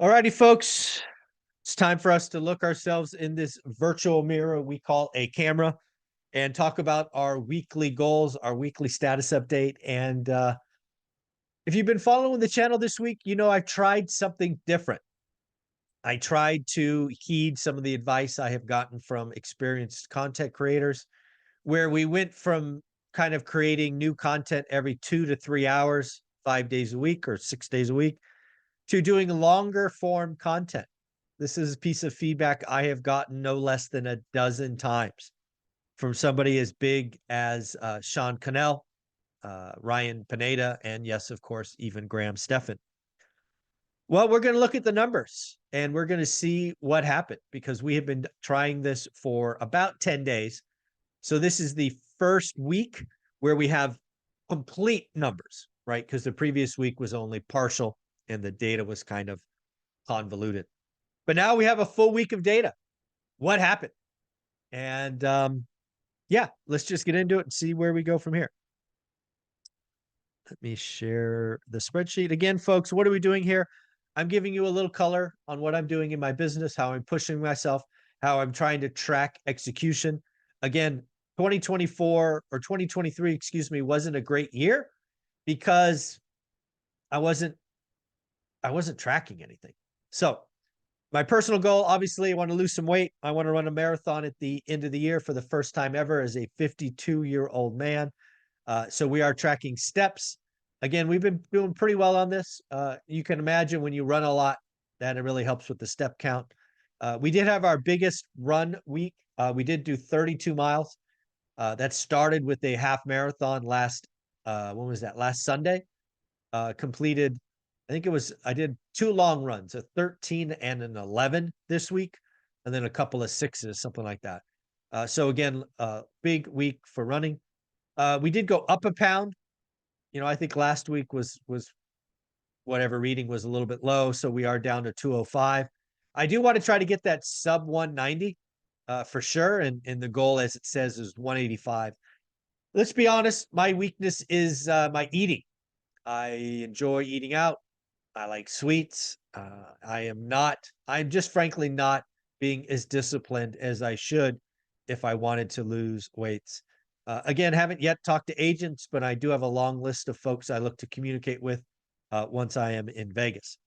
Alrighty, folks, it's time for us to look ourselves in this virtual mirror we call a camera and talk about our weekly goals, our weekly status update. And if you've been following the channel this week, you know I've tried something different. I tried to heed some of the advice I have gotten from experienced content creators, where we went from kind of creating new content every 2 to 3 hours, 5 days a week or 6 days a week, to doing longer form content. This is a piece of feedback I have gotten no less than a dozen times from somebody as big as Sean Cannell, Ryan Pineda, and yes, of course, even Graham Stephan. Well, we're going to look at the numbers and we're going to see what happened because we have been trying this for about 10 days. So this is the first week where we have complete numbers, right? Because the previous week was only partial and the data was kind of convoluted. But now we have a full week of data. What happened? And yeah, let's just get into it and see where we go from here. Let me share the spreadsheet. Again, folks, what are we doing here? I'm giving you a little color on what I'm doing in my business, how I'm pushing myself, how I'm trying to track execution. Again, 2024 or 2023, excuse me, wasn't a great year because I wasn't tracking anything. So my personal goal, obviously, I want to lose some weight. I want to run a marathon at the end of the year for the first time ever as a 52-year-old man. So we are tracking steps. Again, we've been doing pretty well on this. You can imagine when you run a lot, that it really helps with the step count. We did have our biggest run week. We did do 32 miles. That started with a half marathon last, when was that? Last Sunday. Completed, I think it was, I did 2 long runs, a 13 and an 11 this week, and then a couple of 6s, something like that. So again, big week for running. We did go up a pound. You know, I think last week was whatever reading was a little bit low, so we are down to 205. I do want to try to get that sub 190 for sure, and the goal, as it says, is 185. Let's be honest, my weakness is my eating. I enjoy eating out. I like sweets. I'm just frankly not being as disciplined as I should if I wanted to lose weights. Again, haven't yet talked to agents, but I do have a long list of folks I look to communicate with once I am in Vegas.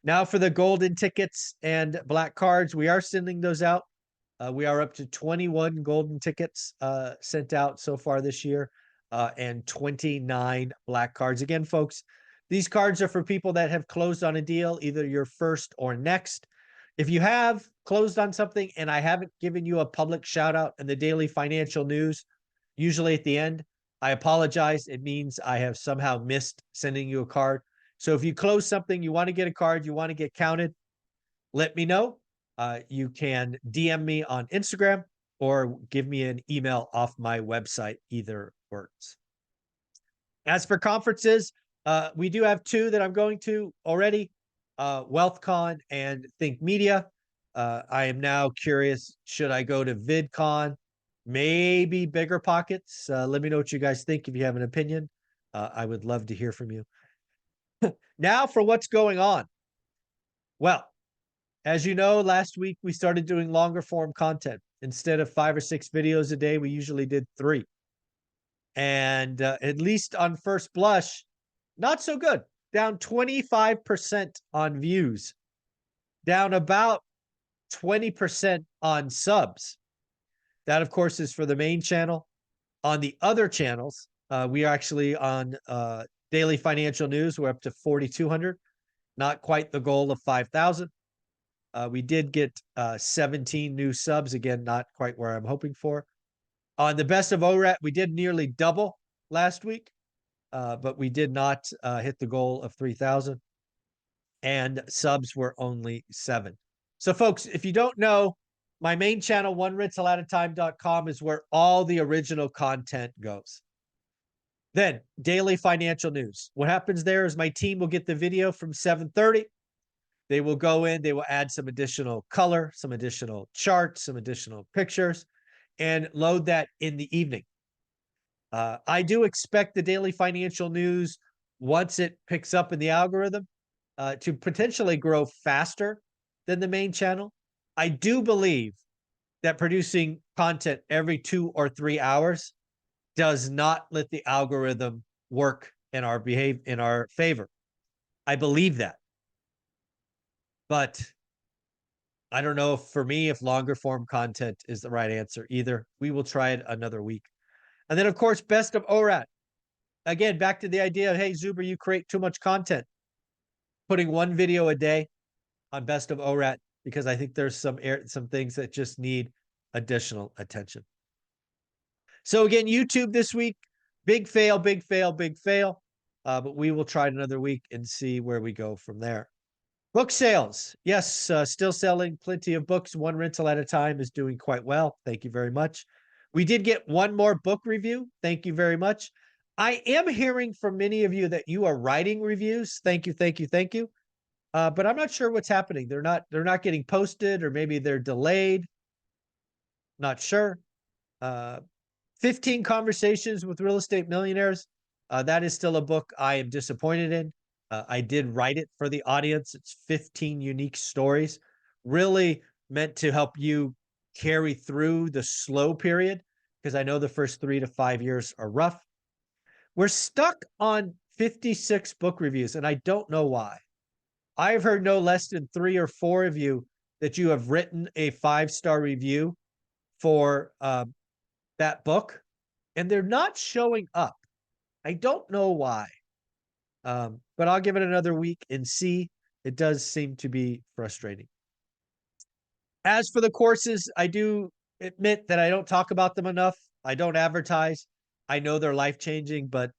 Now for the golden tickets and black cards, we are sending those out. We are up to 21 golden tickets sent out so far this year and 29 black cards. Again, folks, these cards are for people that have closed on a deal, either your first or next. If you have closed on something and I haven't given you a public shout out in the daily financial news, usually at the end, I apologize. It means I have somehow missed sending you a card. So if you close something, you want to get a card, you want to get counted, let me know. You can DM me on Instagram or give me an email off my website. Either works. As for conferences, we do have 2 that I'm going to already, WealthCon and Think Media. I am now curious, should I go to VidCon? Maybe Bigger Pockets. Let me know what you guys think if you have an opinion. I would love to hear from you. Now for what's going on. Well, as you know, last week we started doing longer form content. Instead of 5 or 6 videos a day, we usually did 3. And at least on first blush, not so good. Down 25% on views, down about 20% on subs. That, of course, is for the main channel. On the other channels, we are actually on Daily Financial News. We're up to 4,200, not quite the goal of 5,000. We did get 17 new subs. Again, not quite where I'm hoping for. On the Best of ORAT, we did nearly double last week, but we did not hit the goal of 3,000. And subs were only 7. So, folks, if you don't know, my main channel, onerentsalatatime.com, is where all the original content goes. Then, Daily Financial News. What happens there is my team will get the video from 7:30. They will go in, they will add some additional color, some additional charts, some additional pictures, and load that in the evening. I do expect the Daily Financial News, once it picks up in the algorithm, to potentially grow faster than the main channel. I do believe that producing content every 2 or 3 hours does not let the algorithm work in our favor. I believe that. But I don't know if for me, if longer form content is the right answer either. We will try it another week. And then, of course, best of ORAT. Again, back to the idea of, hey, Zuber, you create too much content. Putting one video a day on best of ORAT, because I think there's some things that just need additional attention. So again, YouTube this week, big fail, big fail, big fail. But we will try it another week and see where we go from there. Book sales. Yes, still selling plenty of books. One rental at a time is doing quite well. Thank you very much. We did get one more book review. Thank you very much. I am hearing from many of you that you are writing reviews. Thank you, thank you, thank you. But I'm not sure what's happening. They're not getting posted, or maybe they're delayed. Not sure. 15 Conversations with Real Estate Millionaires. That is still a book I am disappointed in. I did write it for the audience. It's 15 unique stories, really meant to help you carry through the slow period, because I know the first 3 to 5 years are rough. We're stuck on 56 book reviews, and I don't know why. I've heard no less than 3 or 4 of you that you have written a 5-star review for that book, and they're not showing up. I don't know why. But I'll give it another week and see. It does seem to be frustrating. As for the courses, I do admit that I don't talk about them enough. I don't advertise. I know they're life-changing, but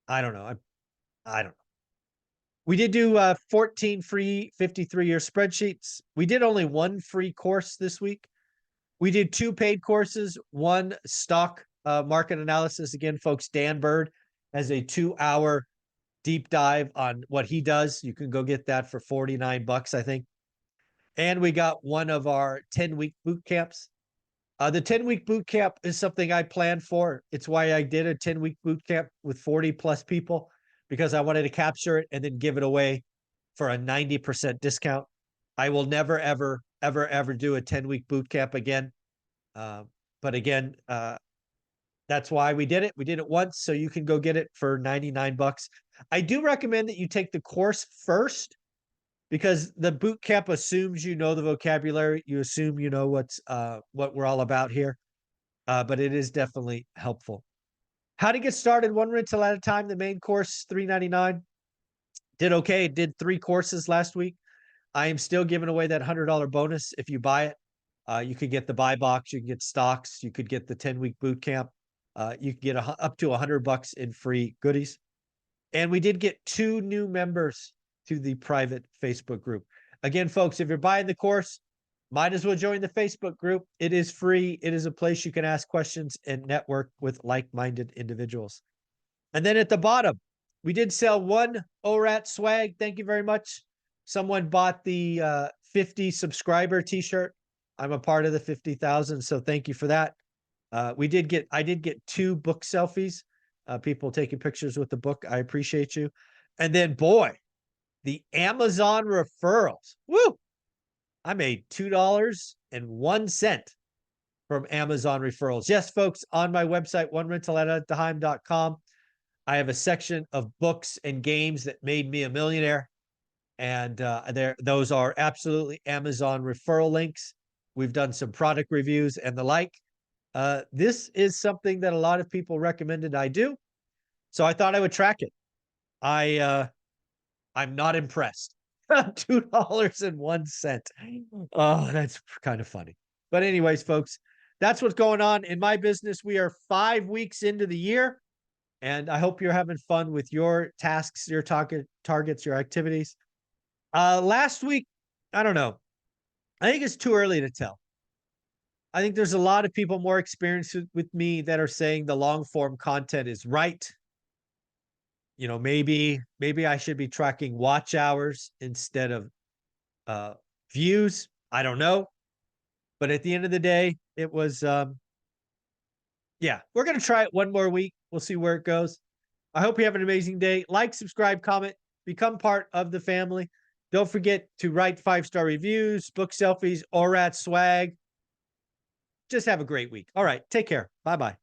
I don't know. I don't know. We did do 14 free 53-year spreadsheets. We did only one free course this week. We did 2 paid courses, one stock market analysis. Again, folks, Dan Bird has a 2-hour deep dive on what he does. You can go get that for $49, I think. And we got one of our 10-week boot camps. The 10-week boot camp is something I planned for. It's why I did a 10-week boot camp with 40 plus people, because I wanted to capture it and then give it away for a 90% discount. I will never, ever, ever, ever do a 10-week boot camp again. But again, that's why we did it. We did it once, so you can go get it for $99. I do recommend that you take the course first, because the boot camp assumes you know the vocabulary. You assume you know what we're all about here. But it is definitely helpful. How to get started, one rental at a time. The main course, $399. Did okay. Did 3 courses last week. I am still giving away that $100 bonus if you buy it. You could get the buy box. You can get stocks. You could get the 10-week boot camp. You can get up to $100 in free goodies. And we did get 2 new members to the private Facebook group. Again, folks, if you're buying the course, might as well join the Facebook group. It is free. It is a place you can ask questions and network with like-minded individuals. And then at the bottom, we did sell 1 ORAT swag. Thank you very much. Someone bought the 50 subscriber t-shirt. I'm a part of the 50,000, so thank you for that. I did get 2 book selfies. People taking pictures with the book. I appreciate you. And then, boy, the Amazon referrals. Woo! I made $2.01 from Amazon referrals. Yes, folks, on my website, onerentalatime.com, I have a section of books and games that made me a millionaire. And those are absolutely Amazon referral links. We've done some product reviews and the like. This is something that a lot of people recommended I do, so I thought I would track it. I'm not impressed. $2.01. Oh, that's kind of funny. But anyways, folks, that's what's going on in my business. We are 5 weeks into the year, and I hope you're having fun with your tasks, your targets, your activities. Last week, I don't know. I think it's too early to tell. I think there's a lot of people more experienced with me that are saying the long form content is right. You know, maybe I should be tracking watch hours instead of views. I don't know. But at the end of the day, it was, yeah, we're going to try it one more week. We'll see where it goes. I hope you have an amazing day. Like, subscribe, comment, become part of the family. Don't forget to write 5-star reviews, book selfies, ORAT swag. Just have a great week. All right. Take care. Bye-bye.